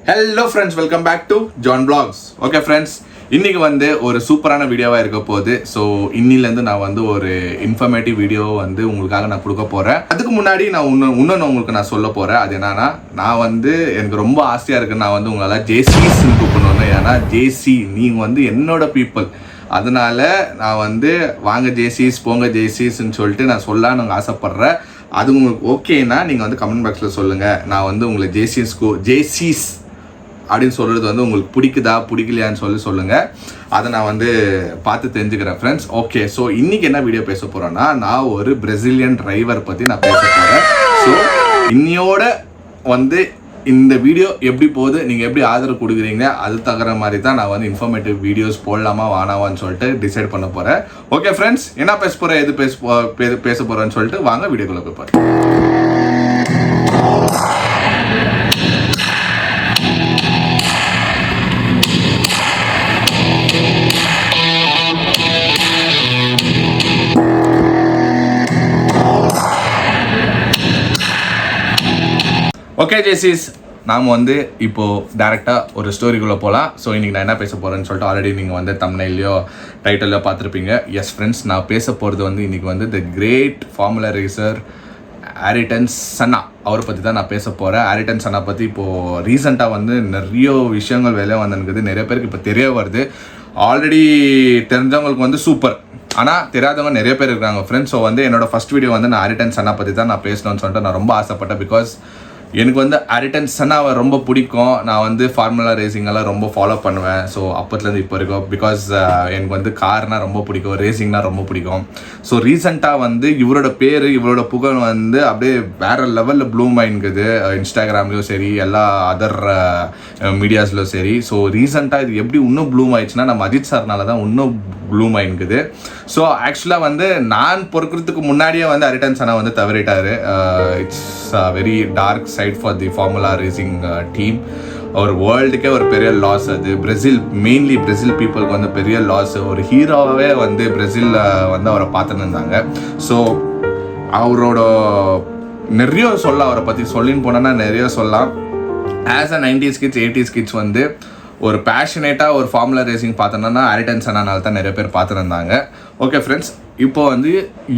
Hello friends, welcome back to John blogs. Okay friends, இன்றைக்கி வந்து ஒரு சூப்பரான வீடியோவாக இருக்க போகுது. ஸோ இன்னிலேருந்து நான் வந்து ஒரு இன்ஃபர்மேட்டிவ் வீடியோ வந்து உங்களுக்காக நான் கொடுக்க போகிறேன். அதுக்கு முன்னாடி நான் இன்னொன்று உங்களுக்கு நான் சொல்ல போகிறேன். அது என்னன்னா, நான் வந்து எனக்கு ரொம்ப ஆசையாக இருக்குது, நான் வந்து உங்களால் ஜேசிஸ்ன்னு கூப்பிடணும். ஏன்னா ஜேசி நீங்கள் வந்து என்னோட பீப்புள். அதனால நான் வந்து வாங்க ஜேசிஸ் போங்க ஜேசிஸ்ன்னு சொல்லிட்டு நான் சொல்லலான்னு ஆசைப்பட்றேன். அது உங்களுக்கு ஓகேனா நீங்கள் வந்து கமெண்ட் பாக்ஸில் சொல்லுங்கள். நான் வந்து உங்களை ஜேசிஸ் அப்படின்னு சொல்கிறது வந்து உங்களுக்கு பிடிக்குதா பிடிக்கலையான்னு சொல்லுங்கள். அதை நான் வந்து பார்த்து தெரிஞ்சுக்கிறேன் ஃப்ரெண்ட்ஸ். ஓகே, ஸோ இன்றைக்கி என்ன வீடியோ பேச போகிறேன்னா, நான் ஒரு பிரேசிலியன் டிரைவர் பற்றி நான் பேச போகிறேன். ஸோ இன்னையோட வந்து இந்த வீடியோ எப்படி போகுது, நீங்கள் எப்படி ஆதரவு கொடுக்குறீங்க, அது தகுற மாதிரி தான் நான் வந்து இன்ஃபர்மேட்டிவ் வீடியோஸ் போடலாமா வானாவான்னு சொல்லிட்டு டிசைட் பண்ண போகிறேன். ஓகே ஃப்ரெண்ட்ஸ், என்ன பேச போகிறேன், எது பேச போகிறேன்னு சொல்லிட்டு வாங்க வீடியோக்குள்ளே போய் பாருங்க. ஓகே ஜேசிஸ், நாம் வந்து இப்போது டேரெக்டாக ஒரு ஸ்டோரிக்குள்ளே போகலாம். ஸோ இன்றைக்கி நான் என்ன பேச போகிறேன்னு சொல்லிட்டு ஆல்ரெடி நீங்கள் வந்து தம்ப்நெயிலையோ டைட்டிலையோ பார்த்துருப்பீங்க. எஸ் ஃப்ரெண்ட்ஸ், நான் பேச போகிறது வந்து இன்றைக்கி வந்து த கிரேட் ஃபார்முலா ரேசர் ஆரிட்டன் சென்னா அவரை பற்றி தான் நான் பேச போகிறேன். ஆரிட்டன் சென்னா பற்றி இப்போது ரீசெண்டாக வந்து நிறைய விஷயங்கள் வெளியே வந்துருக்குது. நிறைய பேருக்கு இப்போ தெரிய வருது. ஆல்ரெடி தெரிஞ்சவங்களுக்கு வந்து சூப்பர், ஆனால் தெரியாதவங்க நிறைய பேர் இருக்கிறாங்க ஃப்ரெண்ட்ஸ். ஸோ வந்து என்னோடய ஃபஸ்ட் வீடியோ வந்து நான் ஆரிட்டன் சென்னா பற்றி தான் நான் பேசணும்னு சொல்லிட்டு நான் ரொம்ப ஆசைப்பட்டேன். பிகாஸ் எனக்கு வந்து ஆரிட்டன் சென்னாவை ரொம்ப பிடிக்கும். நான் வந்து ஃபார்முலா ரேசிங்கெல்லாம் ரொம்ப ஃபாலோ பண்ணுவேன். ஸோ அப்போத்துலேருந்து இப்போ இருக்கும். பிகாஸ் எனக்கு வந்து கார்னால் ரொம்ப பிடிக்கும், ரேசிங்னால் ரொம்ப பிடிக்கும். ஸோ ரீசெண்டாக வந்து இவரோட பேர், இவரோட புகழ் வந்து அப்படியே வேறு லெவலில் ப்ளூம் ஆகிருக்குது. இன்ஸ்டாகிராம்லேயும் சரி, எல்லா அதர் மீடியாஸ்லையும் சரி. ஸோ ரீசெண்டாக இது எப்படி இன்னும் ப்ளூம் ஆயிடுச்சுன்னா, நம்ம அஜித் சார்னால தான் இன்னும் ப்ளூம் ஆகிருக்குது. ஸோ ஆக்சுவலாக வந்து நான் பொறுக்கிறதுக்கு முன்னாடியே வந்து ஆரிட்டன் சென்னா வந்து தவறிட்டார். It's very dark side for the formula racing team. ஒரு வேர்ல்டுக்கே ஒரு பெரிய லாஸ். அது மெயின்லி பிரேசில் பீப்புளுக்கு வந்து பெரிய லாஸ். ஒரு ஹீரோவே வந்து பிரேசிலில் வந்து அவரை பார்த்துன்னு இருந்தாங்க. ஸோ அவரோட நிறைய அவரை பற்றி சொல்லின்னு போனோன்னா நிறைய சொல்லலாம். As a 90s kids 80s kids வந்து ஒரு பேஷனேட்டாக ஒரு ஃபார்முலா ரேசிங் பார்த்தோன்னா ஆரிட்டன் சென்னானால தான் நிறைய பேர் பார்த்துருந்தாங்க. ஓகே ஃப்ரெண்ட்ஸ், இப்போ வந்து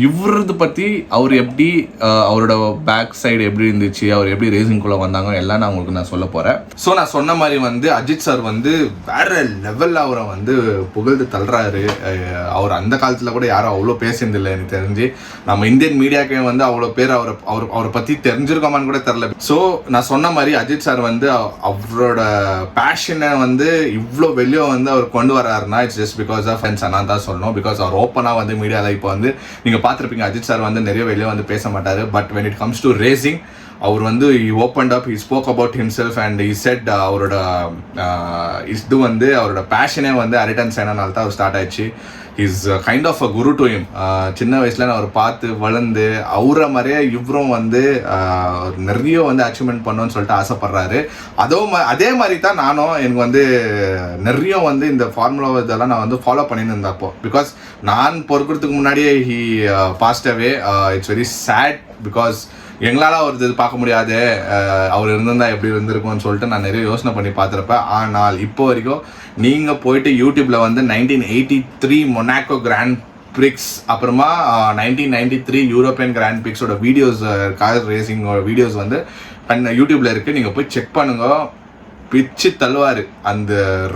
இவரது பற்றி அவர் எப்படி, அவரோட பேக் சைடு எப்படி இருந்துச்சு, அவர் எப்படி ரேசிங்குள்ளே வந்தாங்க எல்லாம் நான் உங்களுக்கு நான் சொல்ல போகிறேன். ஸோ நான் சொன்ன மாதிரி வந்து அஜித் சார் வந்து வேறு லெவலில் அவரை வந்து புகழ்ந்து தள்ளுறாரு. அவர் அந்த காலத்தில் கூட யாரும் அவ்வளோ பேசியிருந்தில்லை எனக்கு தெரிஞ்சு. நம்ம இந்தியன் மீடியாக்கே வந்து அவ்வளோ பேர் அவரை பற்றி தெரிஞ்சிருக்கோமான்னு கூட தெரில. ஸோ நான் சொன்ன மாதிரி அஜித் சார் வந்து அவரோட பேஷனை வந்து இவ்வளோ வெளியே வந்து அவர் கொண்டு வர்றாருன்னா it's just because of friends அண்ணா தான் சொல்லணும். பிகாஸ் அவர் ஓப்பனாக வந்து மீடியாவில் இப்போ வந்து நீங்கள் பார்த்துருப்பீங்க, அஜித் சார் வந்து நிறைய வெளியே வந்து பேச மாட்டார். But when it comes to racing, அவர் வந்து he opened up, he spoke about himself and he said அவரோட இது வந்து அவரோட பேஷனே வந்து ஆரிட்டன் சென்னானால தான் அவர் ஸ்டார்ட் ஆயிடுச்சு. Is kind of a guru to him. சின்ன வயசில் நான் அவர் பார்த்து வளர்ந்து அவரை மாதிரியே இவரும் வந்து நிறைய வந்து அச்சீவ்மெண்ட் பண்ணணும்னு சொல்லிட்டு ஆசைப்படுறாரு. அதே மாதிரி தான் நானும் எனக்கு வந்து நிறைய வந்து இந்த ஃபார்முலா இதெல்லாம் நான் வந்து ஃபாலோ பண்ணின்னு இருந்தப்போ. பிகாஸ் நான் பொறுக்கிறதுக்கு முன்னாடியே he past away. It's very sad. Because எங்களால் அவர் இது பார்க்க முடியாது, அவர் இருந்திருந்தால் எப்படி இருந்திருக்கும்னு சொல்லிட்டு நான் நிறைய யோசனை பண்ணி பார்த்துருப்பேன். ஆனால் இப்போ வரைக்கும் நீங்கள் போயிட்டு யூடியூப்பில் வந்து 1983 மொனாக்கோ கிராண்ட் பிரிக்ஸ், அப்புறமா 1993 யூரோப்பியன் கிராண்ட் பிரிக்ஸோட வீடியோஸ், கார் ரேசிங்கோட வீடியோஸ் வந்து யூடியூப்பில் இருக்குது. நீங்கள் போய் செக் பண்ணுங்க. பிச்சு தள்ளுவார். அந்த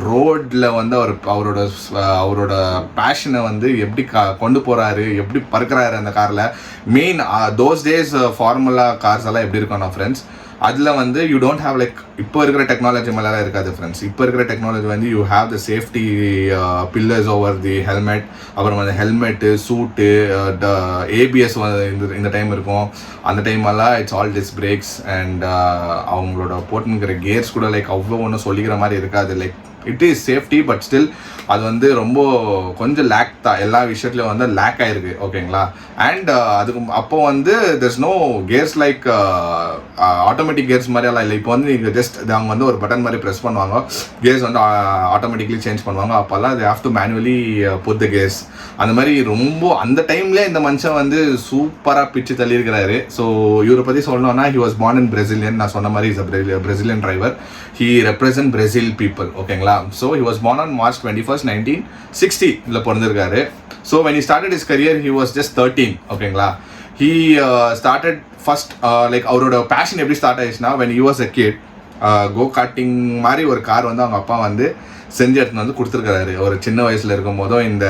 ரோடில் வந்து அவரோட பேஷனை வந்து எப்படி கொண்டு போகிறாரு, எப்படி பறக்கிறாரு அந்த காரில். Main those days formula cars எல்லாம் எப்படி இருக்கணும் ஃப்ரெண்ட்ஸ், அதில் வந்து யூ டோன்ட் ஹேவ் லைக் இப்போ இருக்கிற டெக்னாலஜி மேலாம் இருக்காது ஃப்ரெண்ட்ஸ். இப்போ இருக்கிற டெக்னாலஜி வந்து you have the safety pillars over the helmet, அப்புறம் வந்து ஹெல்மெட்டு, சூட்டு, ஏபிஎஸ் இந்த டைம் இருக்கும். அந்த டைம் எல்லாம் it's all disk breaks and அவங்களோட போட்டுங்கிற கேர்ஸ் கூட லைக் அவ்வளோ ஒன்றும் சொல்லிக்கிற மாதிரி இருக்காது. Like it is safety, but still அது வந்து ரொம்ப கொஞ்சம் லேக் தான். எல்லா விஷயத்துலையும் வந்து லேக் ஆகிருக்கு. ஓகேங்களா. அண்ட் அதுக்கு அப்போ வந்து there's no gears like automatic automatic CARES மாதிரி எல்லாம் இல்லை. இப்போ வந்து நீங்கள் ஜஸ்ட் அவங்க வந்து ஒரு பட்டன் மாதிரி ப்ரெஸ் பண்ணுவாங்க, கேர்ஸ் வந்து ஆட்டோமேட்டிக்லி சேஞ்ச் பண்ணுவாங்க. அப்போல்லாம் they have to manually put the gears. அந்த மாதிரி ரொம்ப அந்த டைம்லேயே இந்த மனுஷன் வந்து சூப்பராக பிச்சு தள்ளியிருக்கிறாரு. ஸோ இவரை பற்றி சொல்லணும்னா he was born in Brazilian. நான் சொன்ன மாதிரி is a Brazilian driver. He represent Brazil people. ஓகேங்களா? So he was born on March 21st, 1960 இதில் பிறந்திருக்காரு. So when he started his career, he was just 13. ஓகேங்களா? He started first like அவரோட passion எப்படி start ஆயிடுச்சுன்னா, when he was a kid, go karting மாதிரி ஒரு car வந்து அவங்க அப்பா வந்து செஞ்சு எடுத்துன்னு வந்து கொடுத்துருக்காரு. ஒரு சின்ன வயசில் இருக்கும் போதும் இந்த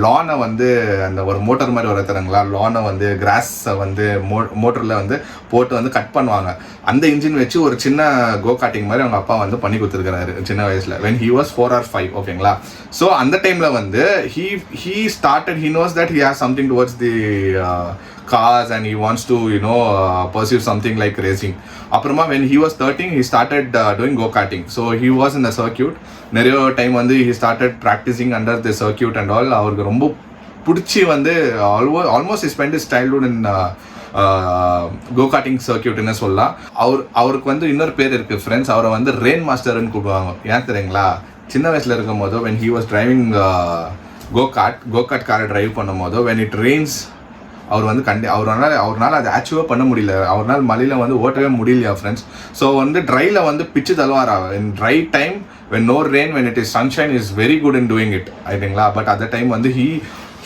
லானை வந்து அந்த ஒரு மோட்டர் மாதிரி வர தராங்களா, லானை வந்து கிராஸை வந்து மோட்டரில் வந்து போட்டு வந்து கட் பண்ணுவாங்க. அந்த இன்ஜின் வச்சு ஒரு சின்ன கோ கார்ட்டிங் மாதிரி அவங்க அப்பா வந்து பண்ணி கொடுத்துருக்காரு சின்ன வயசில், when he was 4 or 5. ஓகேங்களா? ஸோ அந்த டைமில் வந்து he knows that he has something towards the cars and he wants to pursue something like racing. அப்புறமா when he was 13 he started doing go karting. So he was in the circuit. நிறைய time வந்து he started practicing under the circuit and all. அவருக்கு ரொம்ப பிடிச்சி வந்து almost he spent his childhood in go karting சர்க்கியூட்னு சொல்லலாம். அவருக்கு வந்து இன்னொரு பேர் இருக்குது ஃப்ரெண்ட்ஸ், அவரை வந்து ரெயின் மாஸ்டர்னு கூப்பிடுவாங்க. ஏன் தெரியுங்களா? சின்ன வயசில் இருக்கும் போது when he was driving go kart காரை டிரைவ் பண்ணும் போது when it rains, அவர் வந்து அவரால் அதை ஆக்சுவலாக பண்ண முடியல, அவரால் மலையில் வந்து ஓட்டவே முடியலையா ஃப்ரெண்ட்ஸ். ஸோ வந்து ட்ரையில் வந்து பிச்சு தள்ளுவாரா. In dry time when no rain, when it is sunshine, is very good in doing it. ஐங்களா? பட் at the time வந்து he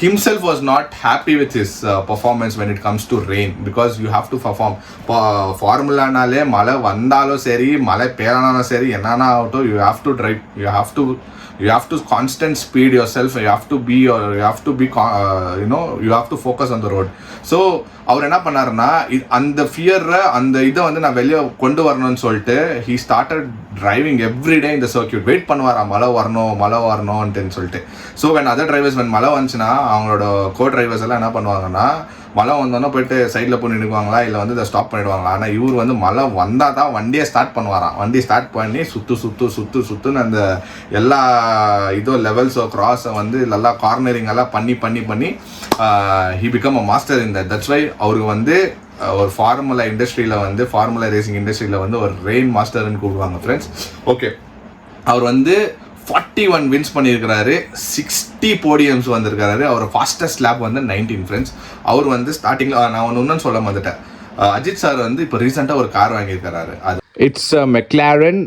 himself was not happy with his performance when it comes to rain, because you have to perform. ஃபார்முலானாலே மழை வந்தாலும் சரி, மழை பேரானாலும் சரி, என்னன்னா ஆகட்டும், you have to drive, you have to constant speed yourself, you have to focus on the road. So அவர் என்ன பண்ணாருன்னா, அந்த ஃபியரை அந்த இதை வந்து நான் வெளியே கொண்டு வரணும்னு சொல்லிட்டு he started driving every day in the circuit. Wait பண்ணுவாரா, மழை வரணும்ன்ட்டுன்னு சொல்லிட்டு. So when other drivers, when மழை வந்துச்சுன்னா அவங்களோட கோ டிரைவர்ஸ் எல்லாம் என்ன பண்ணுவாங்கன்னா, மழை வந்தோன்னா போயிட்டு சைடில் போய் நின்றுக்குவாங்களா, இல்லை வந்து இதை ஸ்டாப் பண்ணிடுவாங்களா. ஆனால் இவர் வந்து மழை வந்தால் தான் வண்டியை ஸ்டார்ட் பண்ணுவாராம். வண்டி ஸ்டார்ட் பண்ணி சுற்றுன்னு அந்த எல்லா லெவல்ஸோ கிராஸை வந்து எல்லா கார்னரிங் எல்லாம் பண்ணி he become a master in that. That's why அவருக்கு வந்து ஒரு ஃபார்முலா ரேசிங் இண்டஸ்ட்ரியில் வந்து ஒரு ரெயின் மாஸ்டர்னு கூப்பிடுவாங்க ஃப்ரெண்ட்ஸ். ஓகே, அவர் வந்து 41 வின்ஸ் பண்ணியிருக்கிறாரு, 60 போடியம்ஸ் வந்திருக்காரு. அவர் ஃபாஸ்டஸ்ட் லேப் வந்து 19 ஃப்ரெண்ட்ஸ். அவர் வந்து ஸ்டார்டிங்கில் நான் ஒன்று சொல்ல மாட்டேன், அஜித் சார் வந்து இப்போ ரீசெண்டாக ஒரு கார் வாங்கியிருக்கிறாரு. அது it's McLaren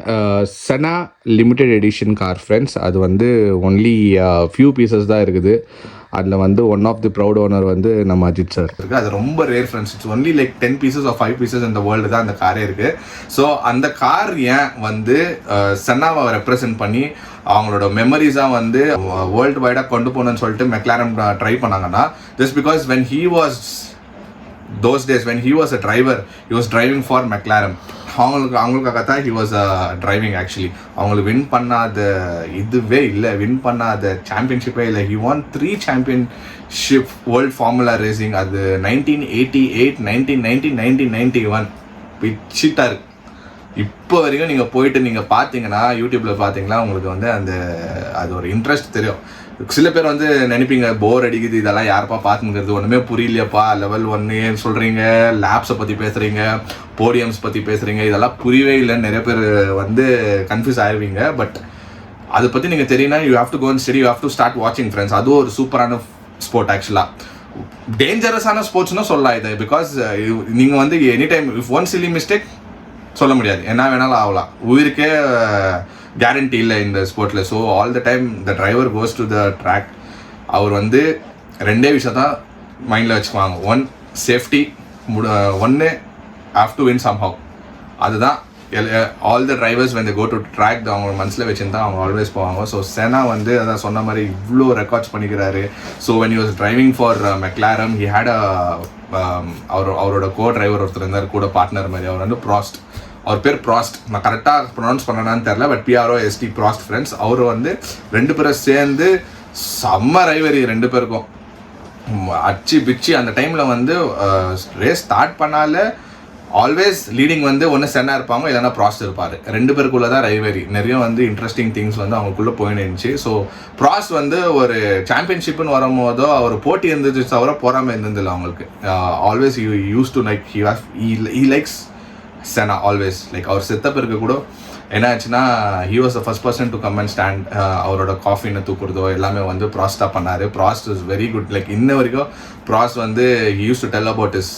Senna limited edition car friends. அது வந்து ஒன்லி ஃபியூ பீசஸ் தான் இருக்குது. அதில் வந்து one of the proud owner வந்து நம்ம அஜித் சார் இருக்குது. அது ரொம்ப rare friends. It's only like 10 pieces or 5 pieces இந்த வேர்ல்டு தான் அந்த காரே இருக்குது. ஸோ அந்த கார் ஏன் வந்து சென்னாவை ரெப்ரசென்ட் பண்ணி அவங்களோட மெமரிஸாக வந்து வேர்ல்டு வைடாக கொண்டு போகணும்னு சொல்லிட்டு மெக்லாரன் ட்ரை பண்ணாங்கன்னா, just because when he was a driver, he was driving for McLaren. அவங்களுக்காக தான் he was driving actually. அவங்களுக்கு வின் பண்ணாத இதுவே இல்லை, வின் பண்ணாத சாம்பியன்ஷிப்பே இல்லை. he won 3 championship world formula racing. அது 1988, 1990, 1991 பிச்சிட்டாரு. இப்போ வரைக்கும் நீங்கள் போயிட்டு நீங்கள் பார்த்தீங்கன்னா, யூடியூப்பில் பார்த்தீங்கன்னா உங்களுக்கு வந்து அது ஒரு இன்ட்ரெஸ்ட் தெரியும். சில பேர் வந்து நினைப்பீங்க, போர் அடிக்குது, இதெல்லாம் யாருப்பா பார்த்துங்கிறது, ஒன்றுமே புரியலையப்பா, லெவல் 1 சொல்கிறீங்க, லேப்ஸை பற்றி பேசுகிறீங்க, போடியம்ஸ் பற்றி பேசுகிறீங்க, இதெல்லாம் புரியவே இல்லைன்னு நிறைய பேர் வந்து கன்ஃபியூஸ் ஆகிடுவீங்க. பட் அதை பற்றி நீங்கள் தெரியும்னா you have to go and study, you have to start வாட்சிங் ஃப்ரெண்ட்ஸ். அதுவும் ஒரு சூப்பரான ஸ்போர்ட் ஆக்சுவலாக. டேஞ்சரஸான ஸ்போர்ட்ஸ்னு சொல்லலாம் இது. பிகாஸ் நீங்கள் வந்து any time if one silly mistake சொல்ல முடியாது, என்ன வேணாலும் ஆகலாம், உயிருக்கே கேரண்டி இல்லை இந்த ஸ்போர்ட்டில். So all the time the driver goes to the track. அவர் வந்து 2 விஷயம் தான் மைண்டில் வச்சுக்குவாங்க. 1 safety, 1 have to win somehow. அதுதான் all the drivers when they go to track அவங்க மனசில் வச்சுருந்தா அவங்க ஆல்வேஸ் போவாங்க. ஸோ செனா வந்து அதான் சொன்ன மாதிரி இவ்வளோ ரெக்கார்ட்ஸ் பண்ணிக்கிறாரு. So when he was driving for McLaren, he had அவரோட கோ டிரைவர் ஒருத்தர் இருந்தார், கூட பார்ட்னர் மாதிரி. அவர் வந்து ப்ராஸ்ட், அவர் பேர் ப்ராஸ்ட். நான் கரெக்டாக ப்ரொனவுன்ஸ் பண்ணனான்னு தெரில, பட் PROST ப்ராஸ்ட் ஃப்ரெண்ட்ஸ். அவர் வந்து 2 பேரும் சேர்ந்து செம்ம ரைவரி, 2 பேருக்கும் அச்சு பிச்சு. அந்த டைமில் வந்து ரேஸ் ஸ்டார்ட் பண்ணால ஆல்வேஸ் லீடிங் வந்து ஒன்று சென்னா இருப்பாங்க, இல்லைன்னா ப்ராஸ்ட் இருப்பார். 2 பேருக்குள்ளே தான் ரைவரி. நிறைய வந்து இன்ட்ரெஸ்டிங் திங்ஸ் வந்து அவங்களுக்குள்ளே போயிடுச்சு. ஸோ ப்ராஸ்ட் வந்து ஒரு சாம்பியன்ஷிப்னு வரும்போதோ அவர் போட்டி இருந்துச்சு தவிர போகாமல் இருந்ததில்லை அவங்களுக்கு. Always use to like he likes Senna always like அவர் செத்த பிறகு கூட என்ன ஆச்சுன்னா he was the first person to come and stand. அவரோட காஃபின்னு தூக்குறதோ எல்லாமே வந்து ப்ராஸ் தான் பண்ணார். Prost is very good. Like இன்ன வரைக்கும் ப்ராஸ் வந்து use to tell about is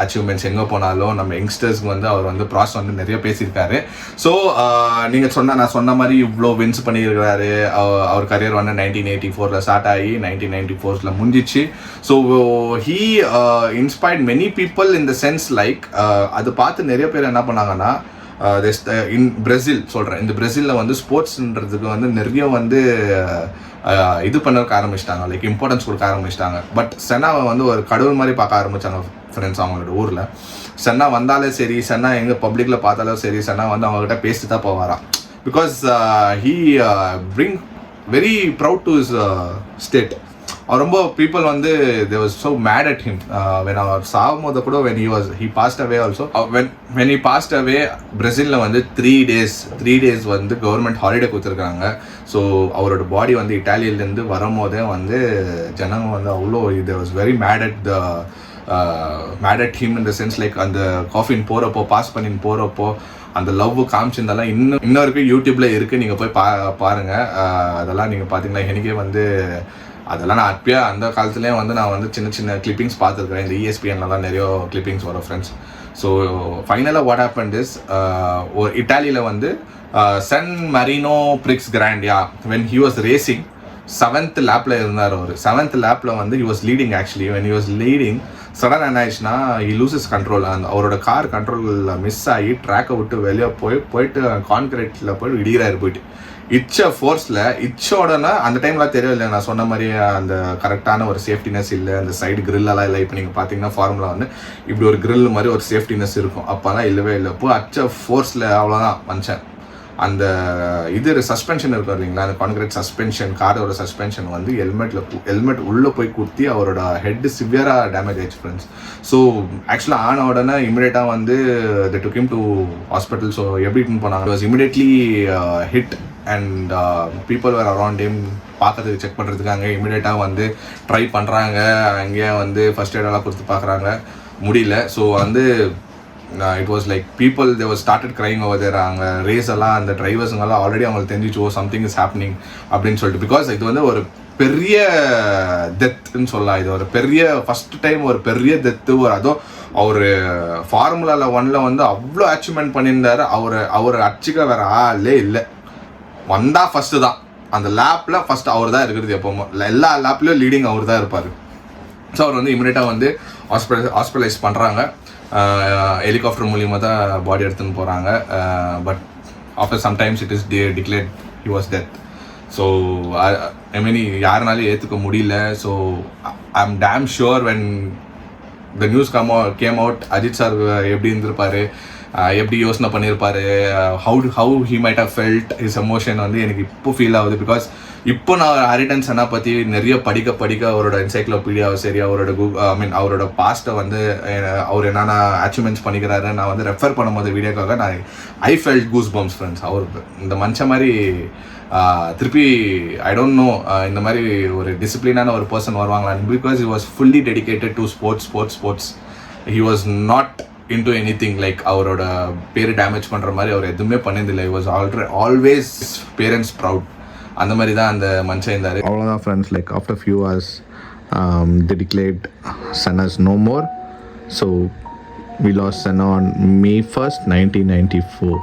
achievements. எங்கே போனாலும் நம்ம யங்ஸ்டர்ஸ்க்கு வந்து அவர் வந்து ப்ராஸ் வந்து நிறைய பேசியிருக்காரு. ஸோ நீங்கள் நான் சொன்ன மாதிரி இவ்வளோ வின்ஸ் பண்ணியிருக்கிறாரு. அவர் கரியர் வந்து 1984 ஸ்டார்ட் ஆகி 1994 முடிஞ்சிச்சு. So he inspired many people in the sense like அது பார்த்து நிறைய பேர் என்ன பண்ணாங்கன்னா இன் பிரேசில் சொல்கிறேன். இந்த பிரேசிலில் வந்து ஸ்போர்ட்ஸ்ன்றதுக்கு வந்து நிறைய வந்து இது பண்ண ஆரம்பிச்சிட்டாங்க, லைக் இம்பார்ட்டன்ஸ் கொடுக்க ஆரம்பிச்சிட்டாங்க. பட் சென்னாவை வந்து ஒரு கடவுள் மாதிரி பார்க்க ஆரம்பித்தாங்க ஃப்ரெண்ட்ஸ் அவங்களோட ஊரில். சென்னா வந்தாலே சரி, சென்னா எங்கே பப்ளிக்கில் பார்த்தாலும் சரி, சென்னா வந்து அவங்ககிட்ட பேசிட்டு தான் போவாராம். Because he bring very proud to his state. அவர் ரொம்ப பீப்புள் வந்து they was so mad at him. When அவர் சாகும் போது கூட he passed away also. when he passed away பிரேசிலில் வந்து 3 days வந்து கவர்மெண்ட் ஹாலிடே கொடுத்துருக்காங்க. ஸோ அவரோட பாடி வந்து இட்டாலியிலேருந்து வரும்போதே வந்து ஜனங்க வந்து அவ்வளோ they was very mad at him in the sense like அந்த காஃபின் போகிறப்போ பாஸ் பண்ணின்னு போகிறப்போ அந்த லவ் காமிச்சிருந்தாலும் இன்னும் வரைக்கும் யூடியூப்பில் இருக்குது. நீங்கள் போய் பாருங்கள். அதெல்லாம் நீங்கள் பார்த்தீங்கன்னா எனக்கே வந்து அதெல்லாம் நான் அப்பயே அந்த காலத்துலேயே வந்து நான் வந்து சின்ன கிளிப்பிங்ஸ் பார்த்துருக்கேன். இந்த ESPNலாம் நிறைய கிளிப்பிங்ஸ் வரும் ஃப்ரெண்ட்ஸ். ஸோ ஃபைனலாக வாட் ஹேப்பன்ட் இஸ் ஒரு இட்டாலியில் வந்து சன் மரினோ பிரிக்ஸ் கிராண்டியா when he was racing 7th லேப்பில் இருந்தார். அவர் 7th லேப்பில் வந்து he was leading. Actually when he was leading sudden என்ன ஆயிடுச்சுன்னா ஹி லூசஸ் கண்ட்ரோல். அவரோட கார் கண்ட்ரோலில் மிஸ் ஆகி ட்ராக்கை விட்டு வெளியே போயிட்டு கான்கிரீட்டில் போய் இடிகிறாரு. போயிட்டு ஃபோர்ஸில் இச்சோடனா அந்த டைம்லாம் தெரியல. இல்லை நான் சொன்ன மாதிரி அந்த கரெக்டான ஒரு சேஃப்டினஸ் இல்லை. அந்த சைடு கிரில்லெல்லாம் இல்லை. இப்போ நீங்கள் பார்த்தீங்கன்னா ஃபார்முலா வந்து இப்படி ஒரு கிரில் மாதிரி ஒரு சேஃப்டினெஸ் இருக்கும். அப்போல்லாம் இல்லவே இல்லை. இப்போ ஃபோர்ஸில் அவ்வளோதான் மனுஷன். அந்த சஸ்பென்ஷன் இருக்கும் இல்லைங்களா, அந்த கான்கிரீட் சஸ்பென்ஷன், காரோட சஸ்பென்ஷன் வந்து ஹெல்மெட் உள்ளே போய் குத்தி அவரோட ஹெட் சிவியராக டேமேஜ் ஆயிடுச்சு ஃப்ரெண்ட்ஸ். ஸோ ஆக்சுவலாக ஆன உடனே இமிடியேட்டாக வந்து they took him to hospital. So எப்படின்னு போனாங்க, was immediately hit and people were around him. பார்க்கறதுக்கு செக் பண்ணுறதுக்கு அங்கே இமிடியேட்டாக வந்து ட்ரை பண்ணுறாங்க. அங்கேயே வந்து ஃபர்ஸ்ட் எய்டெல்லாம் கொடுத்து பார்க்குறாங்க, முடியல. ஸோ வந்து it was like people they was started crying over there. அங்கே ரேஸ் எல்லாம் அந்த டிரைவர்ஸுங்கெல்லாம் ஆல்ரெடி அவங்களுக்கு தெரிஞ்சிச்சு சம்திங் இஸ் ஹேப்பனிங் அப்படின்னு சொல்லிட்டு. பிகாஸ் இது வந்து ஒரு பெரிய டெத்துன்னு சொல்லலாம். இது ஒரு பெரிய ஃபர்ஸ்ட் டைம் ஒரு பெரிய டெத்து. அதுவும் அவர் ஃபார்முலாவில் 1 வந்து அவ்வளோ அச்சீவ்மெண்ட் பண்ணியிருந்தார். அவர் அடிச்சுக்க வேற ஆளே இல்லை. வந்தால் ஃபஸ்ட்டு தான் அந்த லேப்பில் ஃபஸ்ட் அவர் தான் இருக்கிறது. எப்போமோ எல்லா லேப்லேயும் லீடிங் அவர் தான் இருப்பார். ஸோ அவர் வந்து இமிடியேட்டாக வந்து ஹாஸ்பிட்டலைஸ் பண்ணுறாங்க. ஹெலிகாப்டர் மூலியமாக தான் பாடி எடுத்துன்னு போகிறாங்க. But after sometimes it is declared he was death. So I mean யாருனாலும் ஏற்றுக்க முடியல. So I am damn sure when the news came out Ajith sir எப்படி இருந்திருப்பார், எப்படி யோசனை பண்ணியிருப்பார், how he might have felt his emotion வந்து எனக்கு இப்போ ஃபீல் ஆகுது. பிகாஸ் இப்போ நான் ஹாரிடன் சென்னா பற்றி நிறைய படிக்க அவரோட என்சைக்ளோபீடியாவை சரி, அவரோட அவரோட பாஸ்ட்டை வந்து அவர் என்னென்ன அச்சீவ்மெண்ட்ஸ் பண்ணிக்கிறாரு நான் வந்து ரெஃபர் பண்ணும்போது வீடியோக்காக I felt goose bumps friends. அவர் இந்த மனுஷன் மாதிரி திருப்பி ஐ டோன்ட் நோ இந்த மாதிரி ஒரு டிசிப்ளினான ஒரு பர்சன் வருவாங்களான்னு. Because he was fully dedicated to sports. He was not into anything like அவரோட பேர் டேமேஜ் பண்ணுற மாதிரி அவர் எதுவுமே பண்ணதில்லை. he was always parents proud. அந்த மாதிரி தான் அந்த மனுஷன் இருந்தார். அவ்வளோதான் friends. Like after few hours they declared Senna no more. So we lost Senna on May 1st, 1994.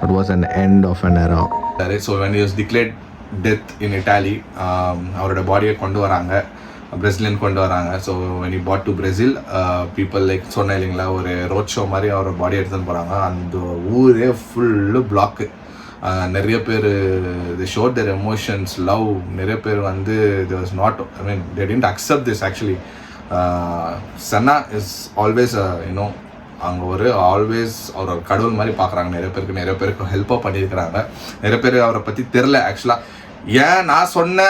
That was an end of an era. So when he was declared death in Italy, அவரோட பாடியை கொண்டு வராங்க, Brazilian கொண்டு வராங்க. So when he brought to Brazil, people like சொன்ன இல்லைங்களா ஒரு road show மாதிரி அவரோட பாடி எடுத்துன்னு போகிறாங்க. அந்த ஊரே ஃபுல்லு பிளாக்கு. நிறைய பேர் they showed their emotions, love. நிறைய பேர் வந்து there was not, I mean they didn't accept this actually. Senna is always அங்கே ஒரு ஆல்வேஸ் அவர் ஒரு கடவுள் மாதிரி பார்க்குறாங்க. நிறைய பேருக்கு ஹெல்ப்பாக பண்ணியிருக்கிறாங்க. நிறைய பேர் அவரை பற்றி தெரில ஆக்சுவலாக. ஏன் நான் சொன்ன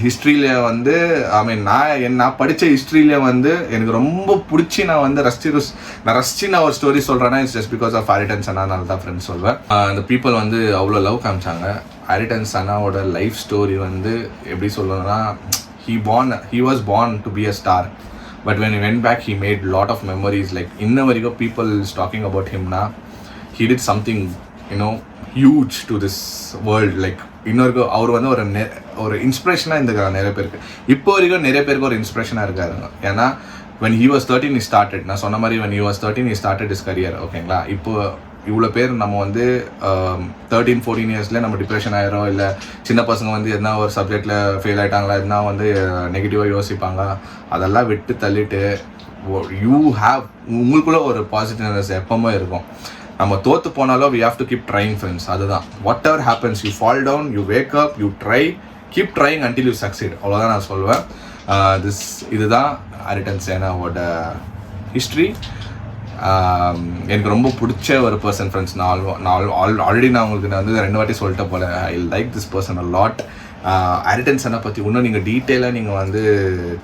ஹிஸ்ட்ரியில வந்து நான் படித்த ஹிஸ்ட்ரியில வந்து எனக்கு ரொம்ப பிடிச்சி நான் வந்து ரசிச்சு நான் ஒரு ஸ்டோரி சொல்கிறேன்னா இட்ஸ் ஜஸ்ட் பிகாஸ் ஆஃப் ஹாரிடன் சென்னானால தான் ஃப்ரெண்ட்ஸ் சொல்வேன். அந்த பீப்புள் வந்து அவ்வளோ லவ் காமிச்சாங்க. ஹாரிடன் சென்னாவோட லைஃப் ஸ்டோரி வந்து எப்படி சொல்லணும்னா he was born to be a star. but when he went back he made lot of memories. Like inna varigo people is talking about him na, he did something huge to this world. Like இன்னொரு அவர் வந்து ஒரு இன்ஸ்பிரேஷனாக இருந்துக்கிறாங்க நிறைய பேருக்கு. இப்போ வரைக்கும் நிறைய பேருக்கு ஒரு இன்ஸ்பிரேஷனாக இருக்காருங்க. ஏன்னா when he was 13 he started, நான் சொன்ன மாதிரி when he was 13 he started his career. ஓகேங்களா, இப்போ இவ்வளோ பேர் நம்ம வந்து 13-14 இயர்ஸில் நம்ம டிப்ரெஷன் ஆயிரும், இல்லை சின்ன பசங்க வந்து எதனா ஒரு சப்ஜெக்டில் ஃபெயில் ஆகிட்டாங்களா, எதனா வந்து நெகட்டிவாக யோசிப்பாங்க, அதெல்லாம் விட்டு தள்ளிட்டு உங்களுக்குள்ள ஒரு பாசிட்டிவ்னஸ் எப்பவுமே இருக்கும். நம்ம தோற்று போனாலும் we have to keep trying friends. அதுதான் whatever happens, you fall down, you wake up, you try, keep trying until you succeed. அவ்வளோதான் நான் சொல்லுவேன். இதுதான் அரிட்டன் சேனாவோட ஹிஸ்ட்ரி. எனக்கு ரொம்ப பிடிச்ச ஒரு பர்சன் ஃப்ரெண்ட்ஸ். நான் ஆல்ரெடி நான் உங்களுக்கு வந்து 2 வாட்டி சொல்லிட்ட போல, I like this person a lot. Ayrton Senna பற்றி இன்னும் நீங்கள் டீட்டெயிலாக நீங்கள் வந்து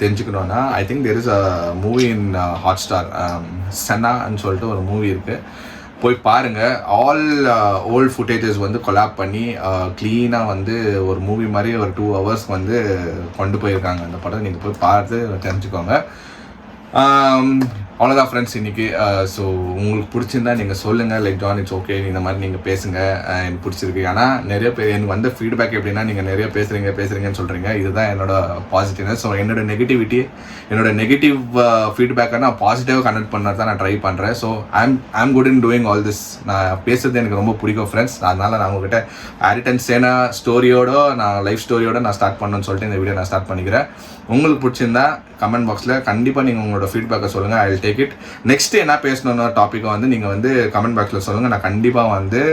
தெரிஞ்சுக்கணுன்னா, I think there is a movie in Hotstar, சென்னான்னு சொல்லிட்டு ஒரு மூவி இருக்குது, போய் பாருங்கள். ஆல் ஓல்ட் ஃபுட்டேஜஸ் வந்து கொலாப் பண்ணி க்ளீனாக வந்து ஒரு மூவி மாதிரி ஒரு 2 hours வந்து கொண்டு போயிருக்காங்க. அந்த படம் நீங்கள் போய் பார்த்து தெரிஞ்சுக்கோங்க. அவ்வளோதான் ஃப்ரெண்ட்ஸ் இன்றைக்கி. ஸோ உங்களுக்கு பிடிச்சிருந்தா நீங்கள் சொல்லுங்கள், லைக் ஜான் இட்ஸ் ஓகே, இந்த மாதிரி நீங்கள் பேசுங்க, எனக்கு பிடிச்சிருக்கு. ஆனால் நிறைய பேர் எனக்கு வந்து ஃபீட்பேக் எப்படின்னா, நீங்கள் நிறைய பேசுகிறீங்கன்னு சொல்கிறீங்க, இதுதான் என்னோட பாசிட்டிவ்னஸ். ஸோ என்னோட நெகட்டிவ் ஃபீட்பேக்கை நான் பாசிட்டிவாக கனெக்ட் பண்ணுறது தான் நான் ட்ரை பண்ணுறேன். So I'm good in doing all this. நான் பேசுறது எனக்கு ரொம்ப பிடிக்கும் ஃப்ரெண்ட்ஸ். அதனால் நான் உங்கள்கிட்ட அரிட்டன் சேனா ஸ்டோரியோட, நான் லைஃப் ஸ்டோரியோட நான் ஸ்டார்ட் பண்ணணும்னு சொல்லிட்டு இந்த வீடியோ நான் ஸ்டார்ட் பண்ணிக்கிறேன். உங்களுக்கு பிடிச்சிருந்தா கமெண்ட் பாக்ஸில் கண்டிப்பாக நீங்கள் உங்களோட ஃபீட்பேக்கை சொல்லுங்கள், I will take it. Next என்ன பேசணுன்னு டாப்பிக்கை வந்து நீங்கள் வந்து கமெண்ட் பாக்ஸில் சொல்லுங்கள். நான் கண்டிப்பாக வந்து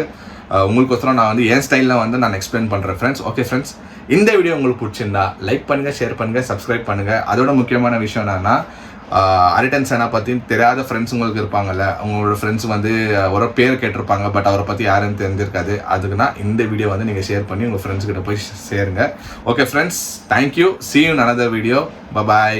உங்களுக்கொசரம் நான் வந்து என் ஸ்டைலில் வந்து நான் எக்ஸ்பிளைன் பண்ணுறேன் ஃப்ரெண்ட்ஸ். ஓகே ஃப்ரெண்ட்ஸ், இந்த வீடியோ உங்களுக்கு பிடிச்சிருந்தா லைக் பண்ணுங்கள், ஷேர் பண்ணுங்கள், சப்ஸ்கிரைப் பண்ணுங்கள். அதோட முக்கியமான விஷயம் என்னன்னா, அரிட்டன் சேனா பற்றி தெரியாத ஃப்ரெண்ட்ஸ் உங்களுக்கு இருப்பாங்கல்ல, உங்களோட ஃப்ரெண்ட்ஸ் வந்து ஒரு பேர் கேட்டிருப்பாங்க, பட் அவரை பற்றி யாருன்னு தெரிஞ்சிருக்காது. அதுக்குன்னா இந்த வீடியோ வந்து நீங்கள் ஷேர் பண்ணி உங்கள் ஃப்ரெண்ட்ஸ்கிட்ட போய் சேருங்க. Okay friends, thank you. see you in another video. Bye bye.